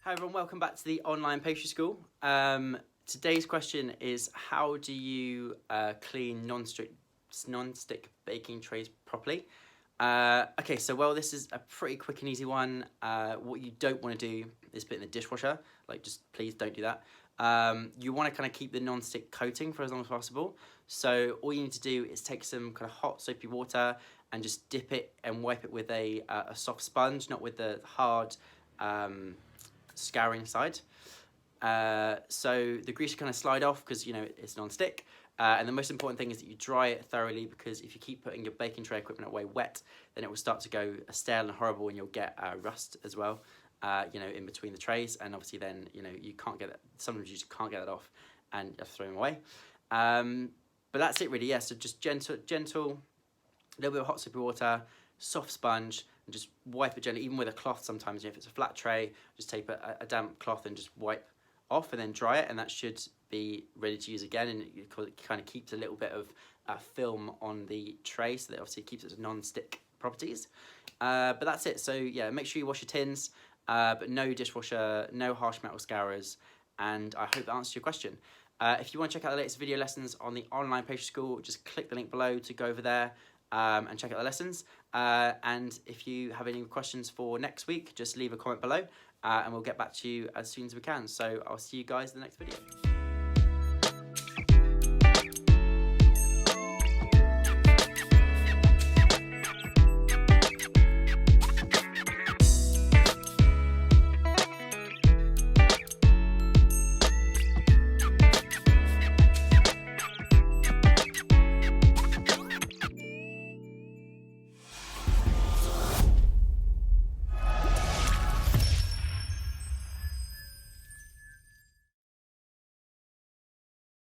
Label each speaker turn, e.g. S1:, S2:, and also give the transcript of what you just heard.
S1: Hi everyone, welcome back to the online pastry school. Today's question is, how do you clean non-stick baking trays properly? Okay, so this is a pretty quick and easy one. What you don't want to do is put it in the dishwasher. Just please don't do that. You want to kind of keep the non-stick coating for as long as possible. So all you need to do is take some kind of hot soapy water and just dip it and wipe it with a soft sponge, not with the hard scouring side. So the grease kind of slide off because it's non-stick. And the most important thing is that you dry it thoroughly, because if you keep putting your baking tray equipment away wet, then it will start to go stale and horrible, and you'll get rust as well, in between the trays. And obviously then, you can't get it. Sometimes you just can't get it off and you have to throw them away. But that's it really, yeah. So just gentle, a little bit of hot soapy water, soft sponge, and just wipe it gently, even with a cloth sometimes. If it's a flat tray, just take a damp cloth and just wipe off and then dry it, and that should be ready to use again. And it kind of keeps a little bit of film on the tray, so that obviously keeps its non-stick properties. But that's it. So yeah, make sure you wash your tins, but no dishwasher, no harsh metal scourers, and I hope that answers your question. If you want to check out the latest video lessons on the online pastry school, just click the link below to go over there and check out the lessons. And if you have any questions for next week, just leave a comment below and we'll get back to you as soon as we can. So I'll see you guys in the next video.